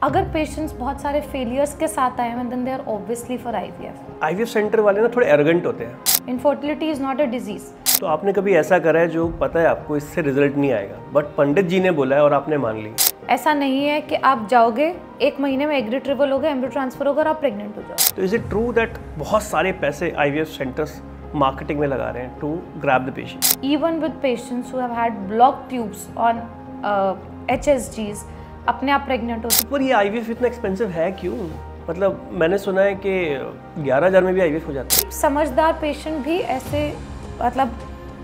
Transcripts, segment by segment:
अगर पेशेंट्स बहुत सारे फेलियर्स के साथ आए हैं then they are obviously for IVF. IVF center वाले ना थोड़े एरोगेंट होते हैं। Infertility is not a disease. तो आपने कभी ऐसा करा है जो पता है आपको इससे रिजल्ट नहीं आएगा, बट पंडित जी ने बोला है और आपने मान ली? ऐसा नहीं है कि आप जाओगे 1 महीने में एग रिट्रीवल होगा, एम्ब्रियो ट्रांसफर होगा और आप प्रेग्नेंट हो जाओगे। तो इज इट ट्रू दैट बहुत सारे पैसे आईवीएफ सेंटर्स मार्केटिंग में लगा रहे हैं to grab the patient? Even with patients who have had block tubes on HSGs अपने आप प्रेग्नेंट होते हैं। पर ये आईवीएफ इतना एक्सपेंसिव है क्यों? मतलब मैंने सुना है कि 11,000 में भी आईवीएफ हो जाता है। समझदार पेशेंट भी ऐसे मतलब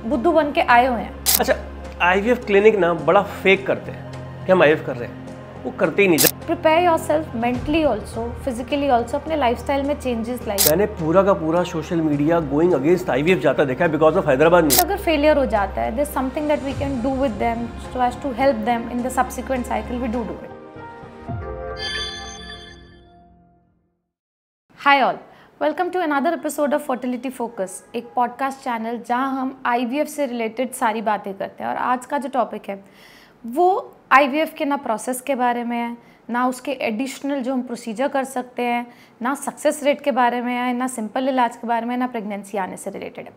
बुद्धू बन के आए हुए हैं। अच्छा, आईवीएफ क्लिनिक ना बड़ा फेक करते हैं कि हम आईवीएफ कर रहे हैं, वो करते ही नहीं। Prepare yourself mentally also, physically also, अपने लाइफस्टाइल में चेंजेस लाइए। मैंने पूरा का पूरा social media going against IVF जाता देखा है बिकॉज ऑफ हैदराबाद न्यूज़। अगर फेलियर हो जाता है, there something that we can do with them so as to help them in the subsequent cycle, we do it. Hi all, welcome to another episode of fertility focus, एक podcast channel जहां हम IVF से related सारी बातें करते हैं। और आज का जो टॉपिक है वो आईवीएफ के ना प्रोसेस के बारे में है, ना उसके एडिशनल जो हम प्रोसीजर कर सकते हैं, ना सक्सेस रेट के बारे में है, ना सिंपल इलाज के बारे में, ना प्रेगनेंसी आने से रिलेटेड है।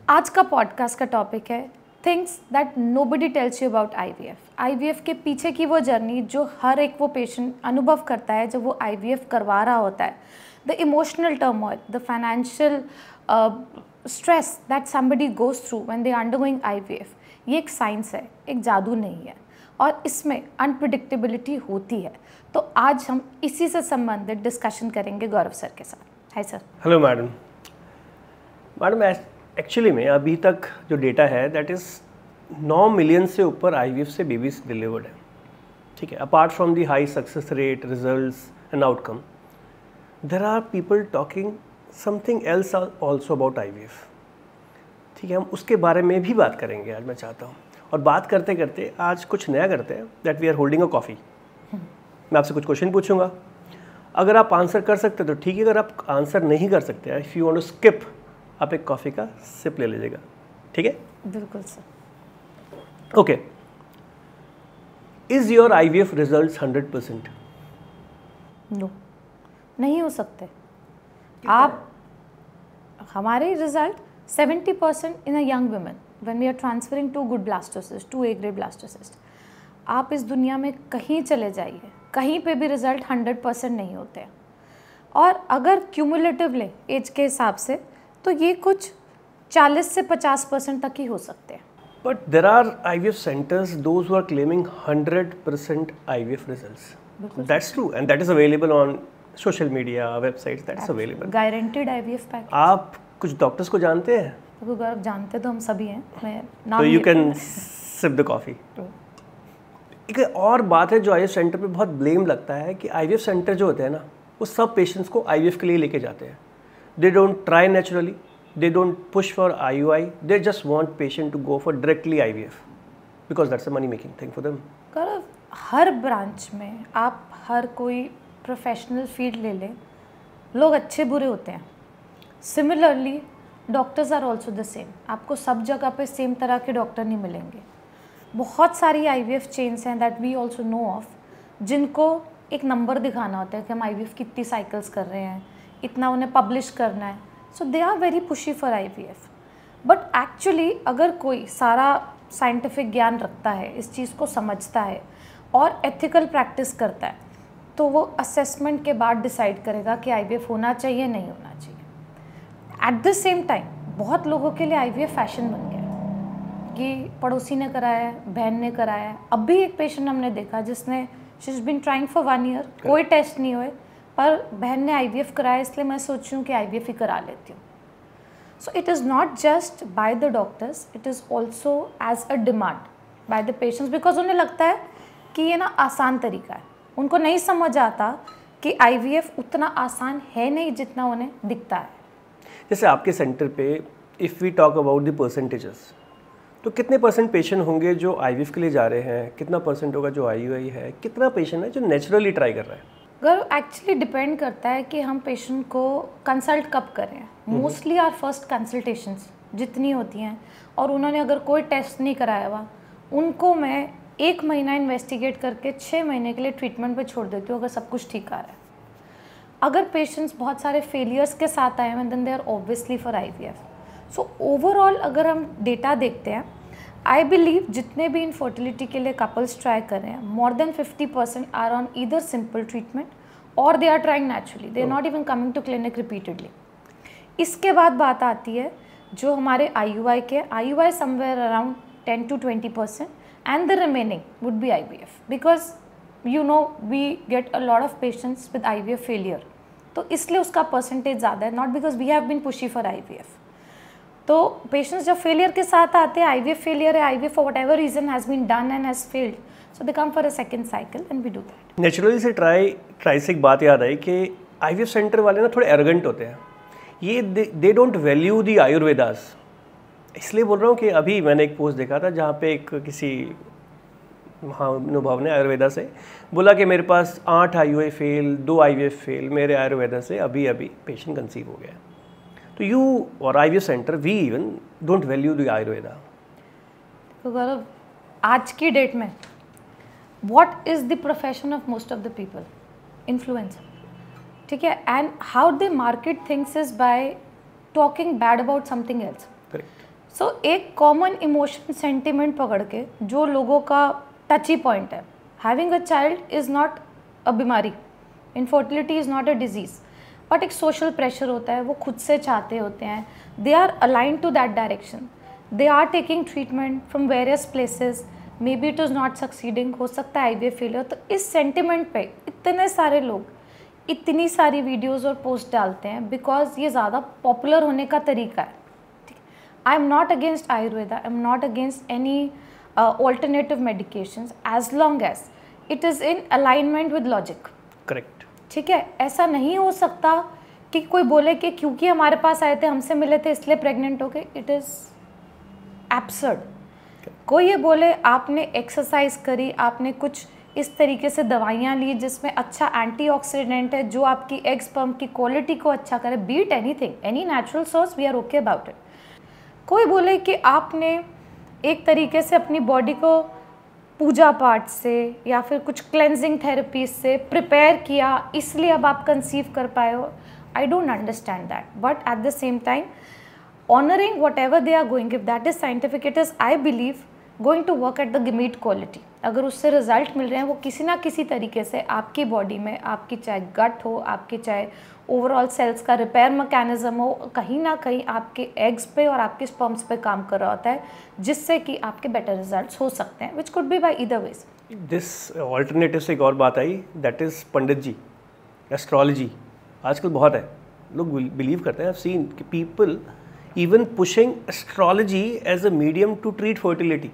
आज का पॉडकास्ट का टॉपिक है things that nobody tells you about IVF. IVF के पीछे की वो जर्नी जो हर एक वो पेशेंट अनुभव करता है जब वो आईवीएफ करवा रहा होता है। The emotional turmoil, the financial stress that somebody goes through when they are undergoing IVF. ये एक साइंस है, एक जादू नहीं है, और इसमें अनप्रिडिक्टेबिलिटी होती है। तो आज हम इसी से संबंधित डिस्कशन करेंगे गौरव सर के साथ। Hi sir. Hello madam. Actually में अभी तक जो डेटा है दैट इज़ 9 मिलियन से ऊपर आईवीएफ से बेबीज डिलीवर्ड है, ठीक है। Apart from the high success rate, results and outcome, there are people talking something else also about IVF, ठीक है। हम उसके बारे में भी बात करेंगे आज, मैं चाहता हूँ। और बात करते करते आज कुछ नया करते हैं, that we are holding a coffee. मैं आपसे कुछ क्वेश्चन पूछूंगा, अगर आप आंसर कर सकते तो ठीक है, अगर आप आंसर नहीं कर सकते, if you want to skip, आप एक कॉफ़ी का सिप ले लीजिएगा, ठीक है? बिल्कुल sir. Okay, is your IVF results 100%? No, नहीं हो सकते। आप हमारे result 70% in a young women when we are transferring two good blastocyst, two A grade blastocyst. आप इस दुनिया में कहीं चले जाइए, कहीं पे भी रिजल्ट 100% नहीं होते हैं। और अगर क्यूमुलेटिव लें एज के हिसाब से तो ये कुछ 40 से 50% तक ही हो सकते हैं। But there are IVF centers those who are claiming 100% IVF results. That's true and that is available on social media, websites, that's available. Guaranteed IVF package. आप कुछ डॉक्टर्स को जानते हैं? तो गौरव, जानते तो हम सभी हैं, मैं नाम तो you can sip the coffee. एक और बात है जो आईवीएफ सेंटर पे बहुत ब्लेम लगता है कि आईवीएफ सेंटर जो होते हैं ना, वो सब पेशेंट्स को आईवीएफ के लिए लेके जाते हैं। They don't try naturally, they don't push for IUI, they just want patient to go for directly IVF because that's a money making thing for them. Gaurav, हर ब्रांच में आप हर कोई प्रोफेशनल फील्ड ले लें, लोग अच्छे बुरे होते हैं। Similarly doctors are also the same. आपको सब जगह पे सेम तरह के डॉक्टर नहीं मिलेंगे। बहुत सारी IVF चेन्स हैं that we also know of, जिनको एक नंबर दिखाना होता है कि हम IVF कितनी साइकिल्स कर रहे हैं, इतना उन्हें पब्लिश करना है। So they are very pushy for IVF। But actually अगर कोई सारा साइंटिफिक ज्ञान रखता है, इस चीज़ को समझता है और एथिकल प्रैक्टिस करता है, तो वो असेसमेंट के बाद डिसाइड करेगा कि IVF होना चाहिए, नहीं होना चाहिए। एट द सेम टाइम बहुत लोगों के लिए IVF फैशन बन गया है कि पड़ोसी ने कराया है, बहन ने कराया है। अब भी एक पेशेंट हमने देखा जिसने she is been trying for 1 year, कोई टेस्ट नहीं हुए, पर बहन ने IVF कराया, इसलिए मैं सोच रही हूँ कि IVF ही करा लेती हूँ। So it is not just by the doctors, it is also as a demand by the patients, because उन्हें लगता है कि ये ना आसान तरीका है। उनको नहीं समझ आता कि IVF उतना आसान है नहीं जितना उन्हें दिखता है। जैसे आपके सेंटर पे if we talk about the percentages, तो कितने % पेशेंट होंगे जो आईवीएफ के लिए जा रहे हैं, कितना % होगा जो IUI है, कितना पेशेंट है जो नेचुरली ट्राई कर रहा है? अगर एक्चुअली डिपेंड करता है कि हम पेशेंट को कंसल्ट कब करें। मोस्टली आर फर्स्ट कंसल्टेशंस जितनी होती हैं और उन्होंने अगर कोई टेस्ट नहीं कराया हुआ, उनको मैं 1 महीना इन्वेस्टिगेट करके 6 महीने के लिए ट्रीटमेंट पे छोड़ देती हूँ अगर सब कुछ ठीक आ रहा है। अगर पेशेंट्स बहुत सारे फेलियर्स के साथ आए हैं then they are obviously for IVF। So overall अगर हम डेटा देखते हैं, आई बिलीव जितने भी इनफर्टिलिटी के लिए कपल्स ट्राई कर रहे हैं, more than 50% are on either simple treatment or they are trying naturally, they are not even coming to clinic repeatedly. इसके बाद बात आती है जो हमारे IUI के, IUI somewhere around 10 to 20% and the remaining would be IVF because you know we get a lot of patients with IVF failure, तो इसलिए उसका परसेंटेज ज़्यादा है, not because we have been pushy for IVF। तो patients जब failure के साथ आते हैं, IVF फेलियर है, IVF for whatever reason has been done and has failed, so they come for a second cycle and we do that। Naturally से try से एक बात याद आई कि IVF सेंटर वाले ना थोड़े एरोगेंट होते हैं, ये दे डोंट वैल्यू दी आयुर्वेदास। इसलिए बोल रहा हूँ कि अभी मैंने एक पोस्ट देखा था जहाँ पे एक किसी महानुभाव ने आयुर्वेदा से बोला कि मेरे पास 8 IUI फेल, 2 IVF फेल, मेरे आयुर्वेदा से अभी पेशेंट कंसीव हो गया। तो यू और IVF centre we even don't value the Ayurveda. तो गौरव, आज की डेट में what is the profession of most of the people? Influencer, ठीक है। And how they market things is by talking bad about something else. So एक common emotion sentiment पकड़ के जो लोगों का टची पॉइंट है, having a child is not a बीमारी, infertility is not a disease, but एक सोशल प्रेशर होता है, वो खुद से चाहते होते हैं, they are aligned to that direction, they are taking treatment from various places, maybe it is not succeeding, हो सकता है IVF फेलियर। तो इस सेंटिमेंट पे इतने सारे लोग इतनी सारी वीडियोज़ और पोस्ट डालते हैं बिकॉज ये ज़्यादा पॉपुलर होने का तरीका है। I am not against Ayurveda, I am not against any alternative medications as long as it is in alignment with logic. Correct, ठीक है। ऐसा नहीं हो सकता कि कोई बोले कि क्योंकि हमारे पास आए थे, हमसे मिले थे, इसलिए प्रेग्नेंट हो गए। It is absurd. कोई ये बोले आपने एक्सरसाइज करी, आपने कुछ इस तरीके से दवाइयाँ ली जिसमें अच्छा एंटीऑक्सीडेंट है जो आपकी एग स्पर्म की क्वालिटी को अच्छा करे, beat anything, any natural source, we are okay about it. कोई बोले कि आपने एक तरीके से अपनी बॉडी को पूजा पाठ से या फिर कुछ क्लेंजिंग थेरेपी से प्रिपेयर किया इसलिए अब आप कंसीव कर पाए हो, I don't understand that, but at the same time honouring whatever they are going, if that is scientific, it is I believe going to work at the gamete quality. अगर उससे result मिल रहे हैं वो किसी ना किसी तरीके से आपकी बॉडी में, आपकी चाहे गट हो, आपकी चाहे ओवरऑल सेल्स का रिपेयर मैकेनिज्म हो, कहीं ना कहीं आपके एग्स पे और आपके स्पर्म्स पे काम कर रहा होता है जिससे कि आपके बेटर रिजल्ट्स हो सकते हैं, which could be by either ways. This alternative से एक और बात आई, दैट इज़ पंडित जी, एस्ट्रोलॉजी। आजकल बहुत है, लोग बिलीव करते हैं, आई हैव सीन कि people even pushing astrology as a medium to treat fertility,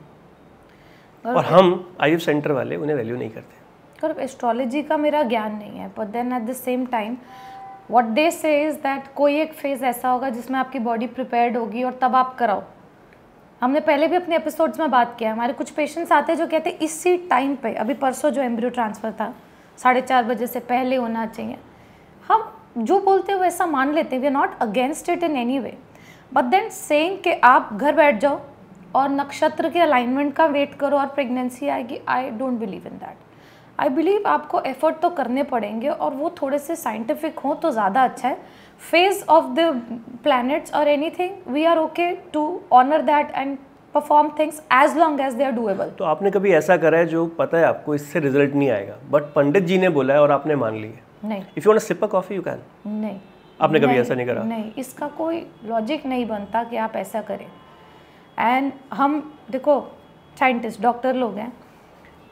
और हम IVF सेंटर वाले उन्हें वैल्यू नहीं करते। और एस्ट्रोलॉजी का मेरा ज्ञान नहीं है, but then at the same time what they say is that कोई एक फेज़ ऐसा होगा जिसमें आपकी बॉडी प्रिपेयर्ड होगी और तब आप कराओ। हमने पहले भी अपने एपिसोड्स में बात किया, हमारे कुछ पेशेंट्स आते हैं जो कहते हैं इसी टाइम पे, अभी परसों जो एम्ब्रियो ट्रांसफ़र था 4:30 बजे से पहले होना चाहिए। हम जो बोलते हैं वैसा मान लेते हैं, we are not against it in any way, but then saying कि आप घर बैठ जाओ और नक्षत्र के अलाइनमेंट का वेट करो और प्रेगनेंसी आएगी, I don't believe in that. I believe आपको एफर्ट तो करने पड़ेंगे और वो थोड़े से साइंटिफिक हों तो ज़्यादा अच्छा है। फेज ऑफ द प्लैनेट्स और anything, we are okay to honour that and perform things as long as they are doable. तो आपने कभी ऐसा करा है जो पता है आपको इससे रिजल्ट नहीं आएगा, बट पंडित जी ने बोला है और आपने मान लिया? नहीं। If you want to sip a coffee you can. नहीं, आपने कभी ऐसा नहीं करा? नहीं, इसका कोई लॉजिक नहीं बनता कि आप ऐसा करें। एंड हम देखो साइंटिस्ट, डॉक्टर लोग हैं,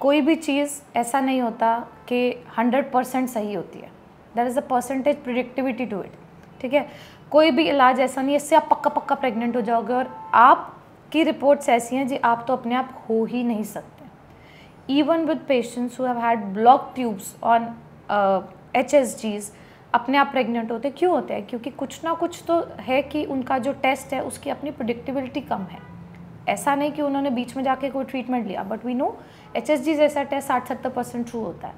कोई भी चीज़ ऐसा नहीं होता कि 100% सही होती है, there is a percentage predictivity to it. ठीक है, कोई भी इलाज ऐसा नहीं है इससे आप पक्का पक्का प्रेग्नेंट हो जाओगे, और आपकी रिपोर्ट्स ऐसी हैं जी आप तो अपने आप हो ही नहीं सकते। Even with patients who have had block tubes on HSGs अपने आप प्रेग्नेंट होते। क्यों होते हैं? क्योंकि कुछ ना कुछ तो है कि उनका जो टेस्ट है उसकी अपनी प्रिडिक्टिबिलिटी कम है। ऐसा नहीं कि उन्होंने बीच में जाके कोई ट्रीटमेंट लिया, बट वी नो HSG जैसा टेस्ट 60-70% ट्रू होता है।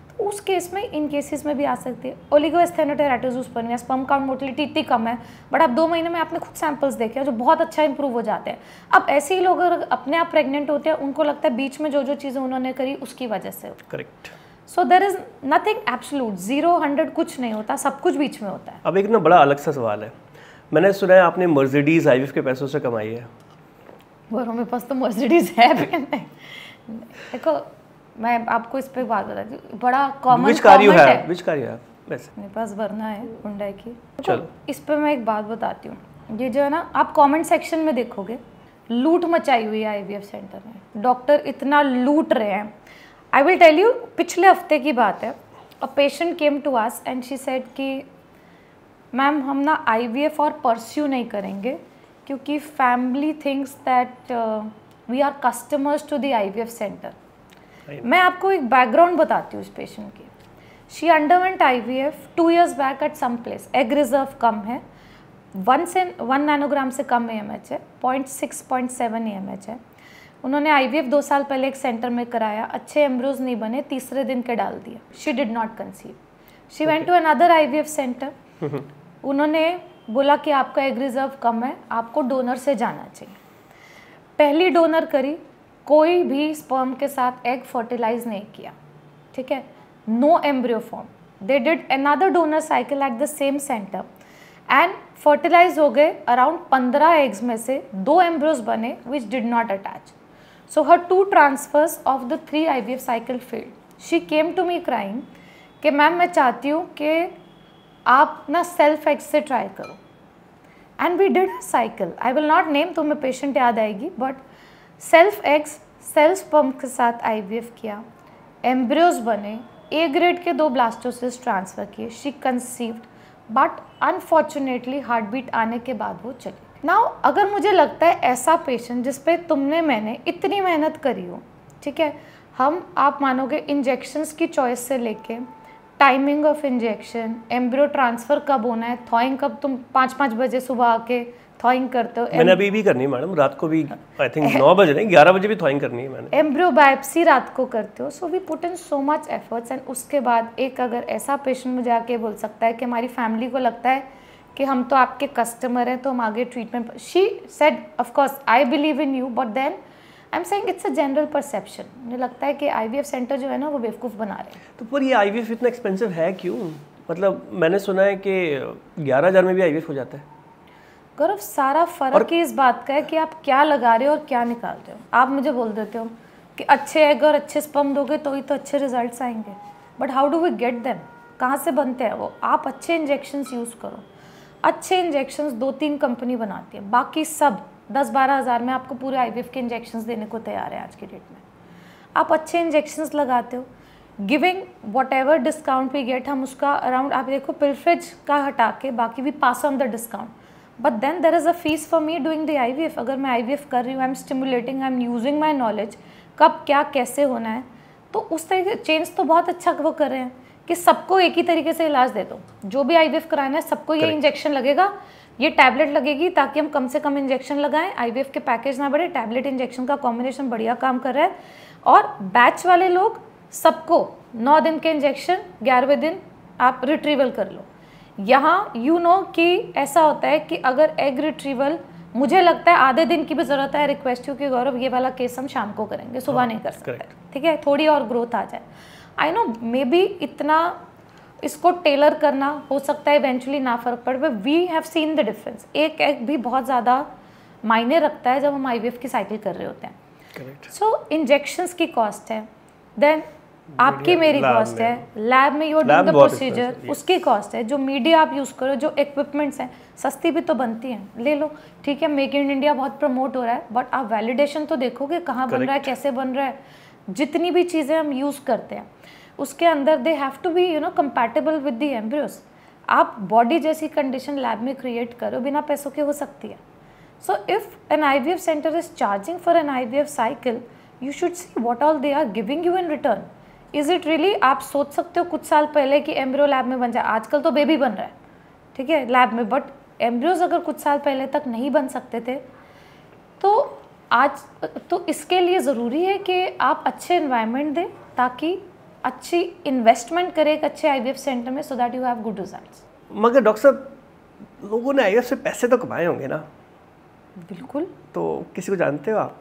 तो उस केस में इन केसेस में भी आ सकती है। ओलिगोएस्थेनोटेराटोजूस्पर्मिया, स्पर्म काउंट मोटिलिटी इतनी कम है, बट आप 2 महीने में आपने खुद सैंपल्स देखे हैं जो बहुत अच्छा इंप्रूव हो जाते हैं। अब ऐसे ही लोग अगर अपने आप प्रेग्नेंट होते हैं, उनको लगता है बीच में जो जो चीज़ें उन्होंने करी उसकी वजह से। Correct. So there is nothing absolute, 0-100 कुछ नहीं होता, सब कुछ बीच में होता है। अब एक ना बड़ा अलग सा सवाल है, मैंने सुना है आपने मर्सिडीज आईवीएफ के पैसों से कमाई है। वरों मेरे पास तो मर्सिडीज है भी नहीं। देखो मैं आपको इस पे बात बताती हूँ, बड़ा common which car you have, which car you have? वैसे मेरे पास वरना है हुंडई की। चलो इस पे मैं एक बात बताती हूँ, ये जो है ना, आप कमेंट सेक्शन में देखोगे लूट मचाई हुई है आईवीएफ सेंटर में, डॉक्टर इतना लूट रहे हैं। आई विल टेल यू, पिछले हफ्ते की बात है, a patient came to us and she said कि मैम हम ना आईवीएफ और परस्यू नहीं करेंगे क्योंकि family thinks that we are customers to the IVF centre. मैं आपको एक बैकग्राउंड बताती हूँ इस पेशेंट की। She underwent IVF 2 years back at some place, egg reserve कम है, 1 नैनोग्राम से कम AMH है, 0.6-0.7 AMH है। उन्होंने आईवीएफ 2 साल पहले एक सेंटर में कराया, अच्छे एम्ब्रोज नहीं बने, तीसरे दिन के डाल दिया, she did not conceive. She went to another IVF centre, उन्होंने बोला कि आपका एग रिजर्व कम है, आपको डोनर से जाना चाहिए। पहली डोनर करी, कोई भी स्पर्म के साथ एग फर्टिलाइज नहीं किया, ठीक है, no embryo form. They did another donor cycle at the same centre and fertilise हो गए अराउंड 15 एग्स में से 2 एम्ब्रियोज बने which did not attach. So हर 2 transfers of the 3 IVF cycle failed. She came to me crying कि ma'am मैं चाहती हूँ कि आप ना सेल्फ एग से ट्राई करो। And we did a cycle, I will not name, तुम्हें पेशेंट याद आएगी, but self eggs self sperm के साथ आईवीएफ किया, एम्ब्रियोज बने, A ग्रेड के 2 ब्लास्टोसिस्ट ट्रांसफ़र किए, she conceived, but unfortunately heart beat आने के बाद वो चली। नाउ अगर मुझे लगता है ऐसा पेशेंट जिस पे तुमने मैंने इतनी मेहनत करी हो, ठीक है, हम आप मानोगे इंजेक्शंस की चॉइस से लेके timing of injection, embryo transfer कब होना है, थॉइंग कब, तुम 5-5 बजे सुबह आके थॉइंग करते हो। मैंने अभी भी करनी है मैडम, रात को भी आई थिंक 9 बजे नहीं 11 बजे भी थॉइंग करनी है मैंने। एम्ब्रियो बायोप्सी रात को करते हो। So we put in so much efforts and उसके बाद एक अगर ऐसा पेशेंट मुझे आके बोल सकता है कि हमारी फैमिली को लगता है कि हम तो आपके कस्टमर हैं तो हम आगे treatment, she said of course I believe in you but then I am saying it's a general perception. मुझे लगता है कि आईवीएफ सेंटर जो है ना वो बेवकूफ़ बना रहे हैं। तो पर ये आईवीएफ इतना एक्सपेंसिव है क्यों? मतलब मैंने सुना है कि 11,000 में भी आईवीएफ हो जाता है। गौरव सारा फर्क ही इस बात का है कि आप क्या लगा रहे हो और क्या निकाल रहे हो। आप मुझे बोल देते हो कि अच्छे एग और अच्छे स्पर्म दोगे तो ही तो अच्छे रिजल्ट्स आएंगे, but how do we get them? कहाँ से बनते हैं वो? आप अच्छे इंजेक्शंस यूज़ करो। अच्छे इंजेक्शंस 2-3 कंपनी बनाती है, बाकी सब 10-12 हज़ार में आपको पूरे आईवीएफ के इंजेक्शंस देने को तैयार है आज की डेट में। आप अच्छे इंजेक्शंस लगाते हो, giving whatever discount we get, हम उसका अराउंड, आप देखो पिलफ्रेज का हटा के बाकी भी pass on the discount, but then there is a fees for me doing the IVF. अगर मैं आईवीएफ कर रही हूँ, I am stimulating, I am using my knowledge, कब क्या कैसे होना है, तो उस तरीके चेंज तो बहुत अच्छा वो कर रहे हैं कि सबको एक ही तरीके से इलाज दे दो। जो भी आईवीएफ कराना है सबको ये इंजेक्शन लगेगा, ये टैबलेट लगेगी, ताकि हम कम से कम इंजेक्शन लगाएं, आईवीएफ के पैकेज ना बढ़े, टैबलेट इंजेक्शन का कॉम्बिनेशन बढ़िया काम कर रहा है। और बैच वाले लोग सबको 9 दिन के इंजेक्शन, 11वें दिन आप रिट्रीवल कर लो। यहाँ यू नो कि ऐसा होता है कि अगर एग रिट्रीवल, मुझे लगता है आधे दिन की भी ज़रूरत है। रिक्वेस्ट यू कि गौरव ये वाला केस हम शाम को करेंगे, सुबह नहीं कर सकते, ठीक है, थोड़ी और ग्रोथ आ जाए। आई नो मे बी इतना इसको टेलर करना हो सकता है इवेंचुअली ना फर्क पड़े, but we have seen the difference. एक एग भी बहुत ज़्यादा मायने रखता है जब हम आईवीएफ की साइकिल कर रहे होते हैं। सो इंजेक्शंस की कॉस्ट है, देन आपकी मेरी कॉस्ट है, लैब में योर डूइंग द प्रोसीजर उसकी कॉस्ट है, जो मीडिया आप यूज़ करो, जो इक्विपमेंट्स हैं, सस्ती भी तो बनती हैं, ले लो, ठीक है। मेक इन इंडिया बहुत प्रमोट हो रहा है, बट आप वैलिडेशन तो देखोगे कहाँ बन रहा है, कैसे बन रहा है। जितनी भी चीज़ें हम यूज़ करते हैं उसके अंदर they have to be compatible with the embryos. आप बॉडी जैसी कंडीशन लैब में क्रिएट करो, बिना पैसों के हो सकती है। So if an IVF centre is charging for an IVF cycle, you should see what all they are giving you in return. Is it really? आप सोच सकते हो कुछ साल पहले कि एम्ब्रियो लैब में बन जाए, आजकल तो बेबी बन रहा है, ठीक है, लैब में, बट एम्ब्रियोज अगर कुछ साल पहले तक नहीं बन सकते थे, तो आज तो इसके लिए ज़रूरी है कि आप अच्छे एनवायरनमेंट दें ताकि अच्छी इन्वेस्टमेंट करें एक अच्छे IVF सेंटर में, so that you have good results. मगर डॉक्टर साहब, लोगों ने IVF से पैसे तो कमाए होंगे ना? बिल्कुल। तो किसी को जानते हो आप?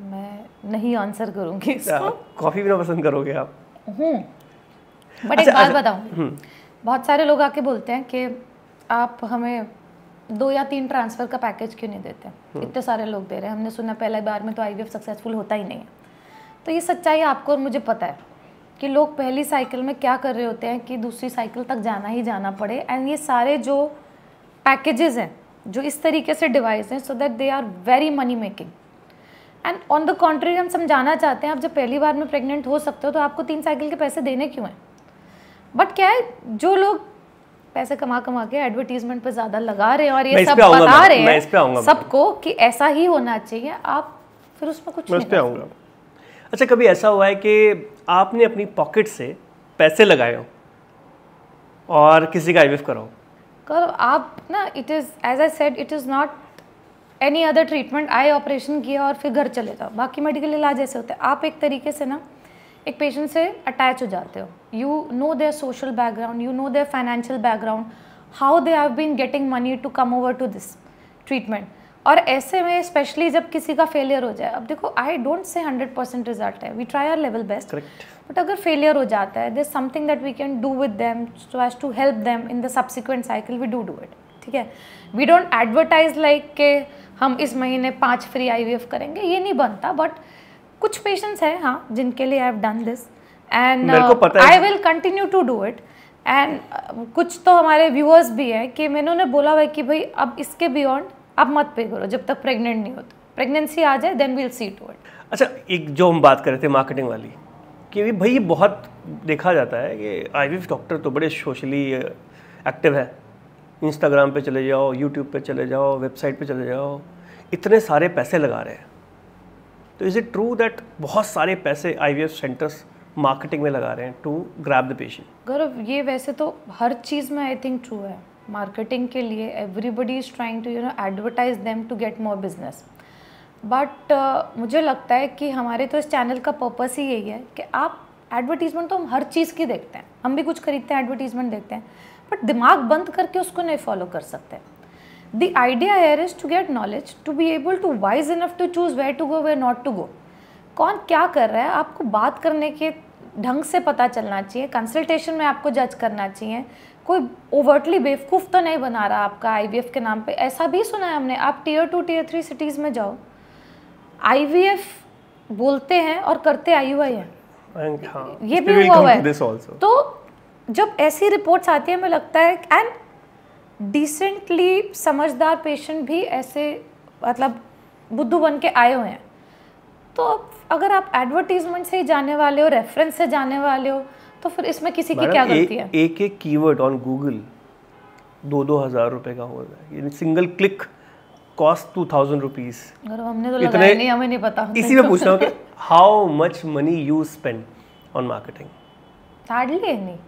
मैं नहीं आंसर करूँगी इसको। कॉफ़ी भी ना पसंद करोगे आप? बट एक बात बताऊँ, बहुत सारे लोग आके बोलते हैं कि आप हमें 2 या 3 ट्रांसफ़र का पैकेज क्यों नहीं देते? इतने सारे लोग दे रहे हैं, हमने सुना पहले बार में तो IVF सक्सेसफुल होता ही नहीं है। तो ये सच्चाई आपको और मुझे पता है कि लोग पहली साइकिल में क्या कर रहे होते हैं कि दूसरी साइकिल तक जाना ही जाना पड़े। एंड ये सारे जो पैकेजेस हैं जो इस तरीके से डिवाइस हैं, so that they are very money making. And on the contrary हम समझाना चाहते हैं, आप जब पहली बार में प्रेग्नेंट हो सकते हो तो आपको 3 साइकिल के पैसे देने क्यों हैं? बट क्या है, जो लोग पैसे कमा के एडवर्टीजमेंट पे ज़्यादा लगा रहे हैं और ये सब बता रहे हैं सबको कि ऐसा ही होना चाहिए, आप फिर उसमें कुछ नहीं कर सकते। अच्छा, कभी ऐसा हुआ है कि आपने अपनी पॉकेट से पैसे लगाए हो और किसी का IVF कराओ? करो आप ना, it is as I said, it is not any other treatment. आई ऑपरेशन किया और फिर घर चले जाओ, बाकी मेडिकल इलाज ऐसे होते हैं। आप एक तरीके से ना एक पेशेंट से अटैच हो जाते हो। You know their social background, you know their financial background, how they have been getting money to come over to this treatment. और ऐसे में स्पेशली जब किसी का फेलियर हो जाए, अब देखो आई डोंट से 100% रिजल्ट है, we try our level best, but अगर फेलियर हो जाता है, there something that we can do with them so as to help them in the subsequent cycle, we do it. ठीक है, we don't advertise like के हम इस महीने 5 फ्री IVF करेंगे, ये नहीं बनता। बट कुछ पेशेंट्स हैं हाँ जिनके लिए I have done this and I will continue to do it. And कुछ तो हमारे व्यूअर्स भी हैं कि मैंने उन्हें बोला हुआ है कि भाई अब इसके बियॉन्ड आप मत पे करो जब तक प्रेग्नेंट नहीं होता, प्रेगनेंसी आ जाए then we'll see to it. अच्छा, एक जो हम बात कर रहे थे मार्केटिंग वाली, कि भाई बहुत देखा जाता है कि IVF डॉक्टर तो बड़े सोशली एक्टिव है, इंस्टाग्राम पे चले जाओ, यूट्यूब पे चले जाओ, वेबसाइट पे चले जाओ, इतने सारे पैसे लगा रहे हैं। तो इज़ इट ट्रू दैट बहुत सारे पैसे IVF सेंटर्स मार्केटिंग में लगा रहे हैं to grab the patient? Gaurav, ये वैसे तो हर चीज़ में आई थिंक ट्रू है। मार्केटिंग के लिए everybody is trying to advertise them to get more business. But मुझे लगता है कि हमारे तो इस चैनल का पर्पस ही यही है कि आप एडवर्टीजमेंट तो हम हर चीज़ की देखते हैं, हम भी कुछ खरीदते हैं एडवर्टीजमेंट देखते हैं, बट दिमाग बंद करके उसको नहीं फॉलो कर सकते। The idea here is to get knowledge, to be able to wise enough to choose where to go where not to go. कौन क्या कर रहा है आपको बात करने के ढंग से पता चलना चाहिए, कंसल्टेशन में आपको जज करना चाहिए। कोई ओवर्टली बेवकूफ़ तो नहीं बना रहा आपका IVF के नाम पे। ऐसा भी सुना है हमने, आप Tier 2 Tier 3 सिटीज़ में जाओ, IVF बोलते हैं और करते IUI है, ये भी हुआ है। तो जब ऐसी रिपोर्ट्स आती है, हमें लगता है एंड डिसेंटली समझदार पेशेंट भी ऐसे मतलब बुद्धू बन के आए हुए हैं। तो अगर आप एडवर्टीजमेंट से ही जाने वाले हो, रेफरेंस से जाने वाले हो, तो फिर इसमें किसी की क्या गलती है? एक कीवर्ड ऑन गूगल 2-2 हज़ार रुपए का हो रहा है, सिंगल क्लिक कॉस्ट 2000 रुपीज। हमने तो लगाया नहीं, हमें नहीं पता। इसी में पूछ रहा हूँ कि how much money you spend on marketing? Hardly any.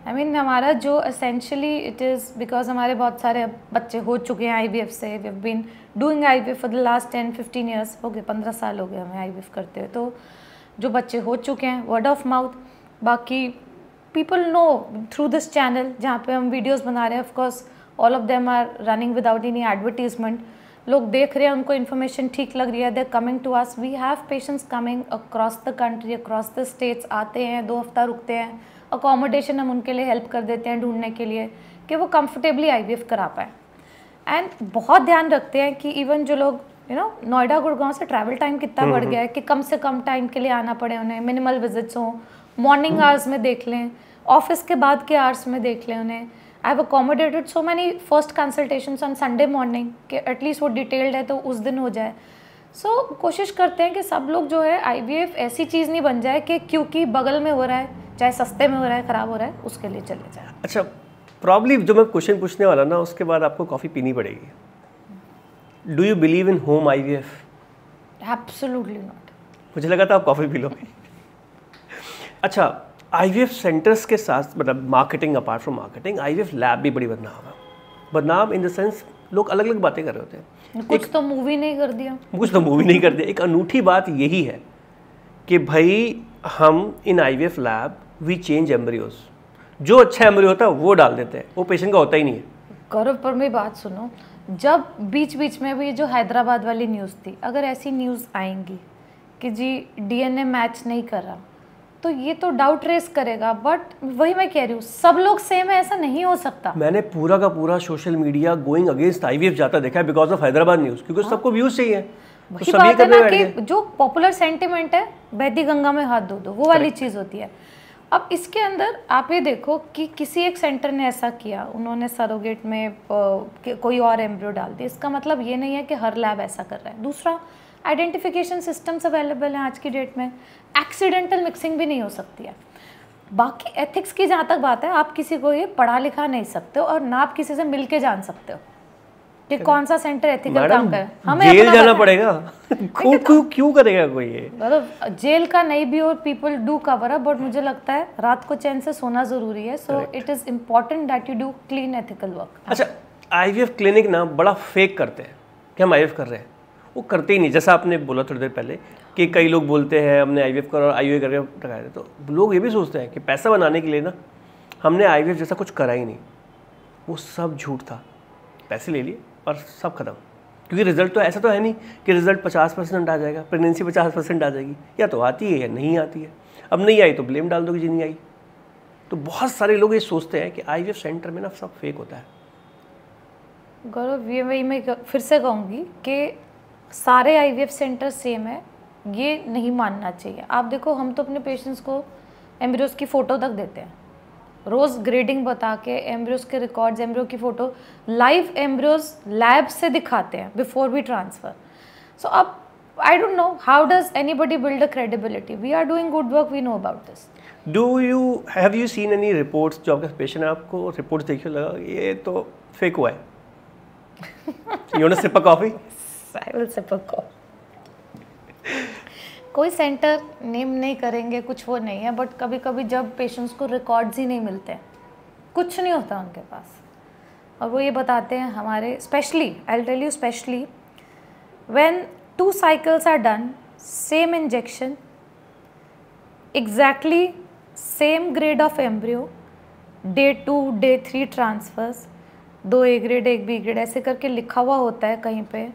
I mean हमारा जो एसेंशियली इट इज़ बिकॉज हमारे बहुत सारे बच्चे हो चुके हैं IVF से, we have been doing IVF for the last 10-15 years, हो गए 15 साल हो गए हमें IVF करते हुए। तो जो बच्चे हो चुके हैं, वर्ड ऑफ माउथ, बाकी people know through this channel जहाँ पे हम वीडियोस बना रहे हैं, of course all of them are running without any advertisement. लोग देख रहे हैं, उनको इन्फॉर्मेशन ठीक लग रही है, they are coming to us. We have patients coming across the country, across the states, आते हैं 2 हफ्ता रुकते हैं, अकोमोडेशन हम उनके लिए हेल्प कर देते हैं ढूंढने के लिए कि वो कंफर्टेबली IVF करा पाए। एंड बहुत ध्यान रखते हैं कि इवन जो लोग नोएडा गुड़गांव से ट्रैवल टाइम कितना बढ़ गया है कि कम से कम टाइम के लिए आना पड़े उन्हें, मिनिमल विजिट्स हों, मॉर्निंग आवर्स में देख लें, ऑफिस के बाद के आवर्स में देख लें उन्हें। I have accommodated so many first consultations on Sunday morning कि एटलीस्ट वो डिटेल्ड है तो उस दिन हो जाए। सो कोशिश करते हैं कि सब लोग जो है IVF ऐसी चीज़ नहीं बन जाए कि क्योंकि बगल में हो रहा है, चाहे सस्ते में हो रहा है, ख़राब हो रहा है, उसके लिए चले जाए। अच्छा, प्रॉब्ली जो मैं क्वेश्चन पूछने वाला ना, उसके बाद आपको कॉफ़ी पीनी पड़ेगी। Do you believe in home IVF? Absolutely not. मुझे लगा था आप कॉफ़ी पी लोगे। अच्छा, IVF सेंटर्स के साथ मतलब marketing, apart from marketing, IVF lab भी बड़ी बदनाम है। बदनाम इन द सेंस लोग अलग अलग बातें कर रहे होते हैं। कुछ तो मूवी नहीं कर दिया, कुछ तो मूवी नहीं कर दिया। एक अनूठी बात यही है कि भाई हम in IVF lab we change embryos, जो अच्छा एम्ब्रियो होता है वो डाल देते हैं, वो पेशेंट का होता ही नहीं है। गौरव, पर मेरी बात सुनो, जब बीच बीच में भी जो हैदराबाद वाली न्यूज़ थी, अगर ऐसी न्यूज़ आएंगी कि जी DNA मैच नहीं कर रहा, तो ये तो डाउट रेस करेगा। बट वही मैं कह रही हूँ, सब लोग सेम है ऐसा नहीं हो सकता। मैंने पूरा का पूरा social media going against IVF जाता देखा है बिकॉज ऑफ हैदराबाद न्यूज़, क्योंकि सबको व्यूज चाहिए। वही बात है ना कि जो पॉपुलर सेंटिमेंट है, बहती गंगा में हाथ धो दो, वो वाली चीज़ होती है। अब इसके अंदर आप ये देखो कि किसी एक सेंटर ने ऐसा किया, उन्होंने सरोगेट में कोई और एम्ब्रियो डाल दिया, इसका मतलब ये नहीं है कि हर लैब ऐसा कर रहा है। दूसरा, आइडेंटिफिकेशन सिस्टम्स अवेलेबल हैं आज की डेट में, एक्सीडेंटल मिक्सिंग भी नहीं हो सकती है। बाकी एथिक्स की जहाँ तक बात है, आप किसी को ये पढ़ा लिखा नहीं सकते हो और ना आप किसी से मिल के जान सकते हो कि कौन सा सेंटर एथिकल काम करे। हमें जेल जाना पड़ेगा क्यों करेगा कोई ये? मतलब जेल का नहीं भी, और people do cover up, but मुझे लगता है रात को चैन से सोना जरूरी है। So it is important that you do clean ethical work. अच्छा, IVF क्लिनिक ना बड़ा फेक करते हैं कि हम IVF कर रहे हैं, वो करते ही नहीं। जैसा आपने बोला थोड़ी देर पहले कि कई लोग बोलते हैं हमने IVF करा और IUI करके लगाया था, तो लोग ये भी सोचते हैं कि पैसा बनाने के लिए ना हमने IVF जैसा कुछ करा ही नहीं। वो सब झूठ था, पैसे ले लिए और सब खत्म। क्योंकि रिजल्ट तो ऐसा तो है नहीं कि रिजल्ट 50% आ जाएगा, प्रेगनेंसी 50% आ जाएगी, या तो आती है या नहीं आती है। अब नहीं आई तो ब्लेम डाल दो कि जी नहीं आई। तो बहुत सारे लोग ये सोचते हैं कि IVF सेंटर में ना सब फेक होता है। गौरव, ये वही मैं फिर से कहूँगी कि सारे IVF सेंटर सेम है, ये नहीं मानना चाहिए। आप देखो, हम तो अपने पेशेंट्स को एम्ब्रियोज की फ़ोटो तक देते हैं, रोज़ ग्रेडिंग बता के एम्ब्रियोज के रिकॉर्ड्स, एम्ब्रियो की फ़ोटो, लाइव एम्ब्रियोज लैब से दिखाते हैं बिफोर वी ट्रांसफ़र। सो अब I don't know how does anybody build a credibility. We are doing good work, we know about this. Have you seen any reports? जो आपका patient है, आपको reports देखिए लगा ये तो फेक हुआ है? You want to sip a coffee? I will sip a coffee. कोई सेंटर नेम नहीं करेंगे, कुछ वो नहीं है, बट कभी कभी जब पेशेंट्स को रिकॉर्ड्स ही नहीं मिलते, कुछ नहीं होता उनके पास, और वो ये बताते हैं हमारे, specially I will tell you, specially when 2 cycles are done, same injection, exactly same grade of embryo, day 2 day 3 transfers, 2 A grade 1 B grade ऐसे करके लिखा हुआ होता है कहीं पे,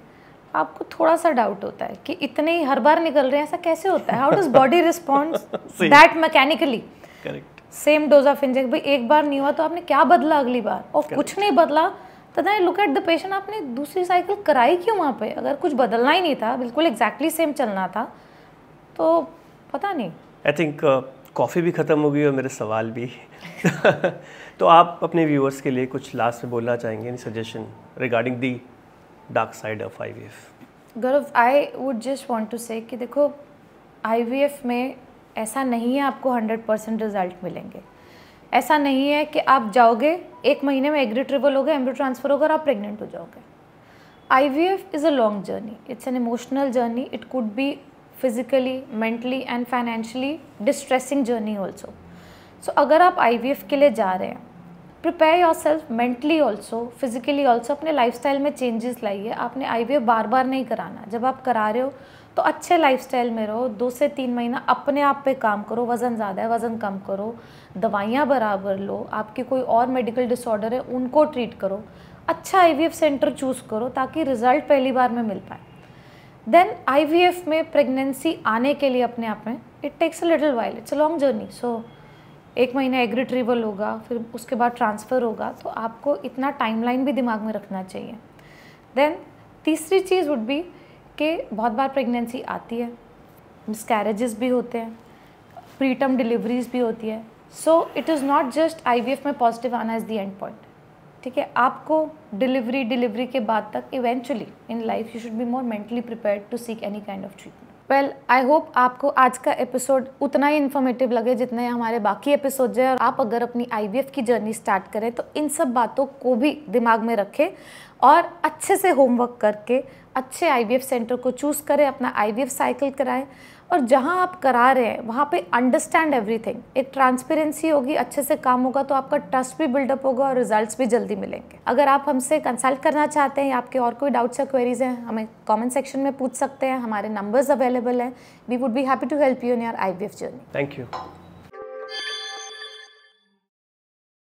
आपको थोड़ा सा डाउट होता है कि इतने ही हर बार निकल रहे हैं, ऐसा कैसे होता है? How does body responds that mechanically? Correct, same dose of injection. भाई एक बार नहीं हुआ तो आपने क्या बदला अगली बार? और कुछ नहीं बदला तो then look at the patient, आपने दूसरी साइकिल कराई क्यों वहाँ पे? अगर कुछ बदलना ही नहीं था, बिल्कुल एग्जैक्टली सेम चलना था, तो पता नहीं। आई थिंक कॉफ़ी भी ख़त्म हो गई और मेरे सवाल भी। तो आप अपने व्यूअर्स के लिए कुछ लास्ट में बोलना चाहेंगे, any suggestion regarding the dark side of IVF? Gaurav, I would just want to say कि देखो, IVF में ऐसा नहीं है आपको 100% रिजल्ट मिलेंगे। ऐसा नहीं है कि आप जाओगे 1 महीने में एग रिट्रीवल होगा, एम्ब्रियो ट्रांसफर होगा और आप प्रेग्नेंट हो जाओगे। IVF is a long journey, it's an emotional journey, it could be physically, mentally and financially distressing journey also. So अगर आप IVF के लिए जा रहे हैं, prepare yourself mentally also, physically also. अपने लाइफस्टाइल में चेंजेस लाइए। आपने IVF बार बार नहीं कराना। जब आप करा रहे हो तो अच्छे लाइफस्टाइल में रहो, 2 से 3 महीना अपने आप पे काम करो। वज़न ज़्यादा है, वज़न कम करो, दवाइयाँ बराबर लो, आपकी कोई और मेडिकल डिसऑर्डर है उनको ट्रीट करो, अच्छा IVF सेंटर चूज़ करो ताकि रिज़ल्ट पहली बार में मिल पाए। देन IVF में प्रेगनेंसी आने के लिए अपने आप में it takes a little while, it's a long journey. So 1 महीना एग रिट्रीवल होगा, फिर उसके बाद ट्रांसफ़र होगा, तो आपको इतना टाइमलाइन भी दिमाग में रखना चाहिए। देन तीसरी चीज़ वुड बी कि बहुत बार प्रेगनेंसी आती है, मिसकैरेजेस भी होते हैं, प्रीटर्म डिलीवरीज भी होती है। So it is not just IVF में पॉजिटिव आना इज़ द एंड पॉइंट, ठीक है? आपको डिलीवरी के बाद तक eventually in life you should be more mentally prepared to seek any kind of treatment. Well, I hope आपको आज का एपिसोड उतना ही इन्फॉर्मेटिव लगे जितने हमारे बाकी एपिसोड्स हैं। और आप अगर अपनी IVF की जर्नी स्टार्ट करें तो इन सब बातों को भी दिमाग में रखें और अच्छे से होमवर्क करके अच्छे IVF सेंटर को चूज़ करें, अपना IVF साइकिल कराएं, और जहां आप करा रहे हैं वहां पे अंडरस्टैंड एवरीथिंग, एक ट्रांसपेरेंसी होगी, अच्छे से काम होगा तो आपका ट्रस्ट भी बिल्डअप होगा और रिजल्ट्स भी जल्दी मिलेंगे। अगर आप हमसे कंसल्ट करना चाहते हैं या आपके और कोई डाउट्स या क्वेरीज हैं, हमें कमेंट सेक्शन में पूछ सकते हैं, हमारे नंबर्स अवेलेबल हैं। We would be happy to help you in your IVF journey. Thank you.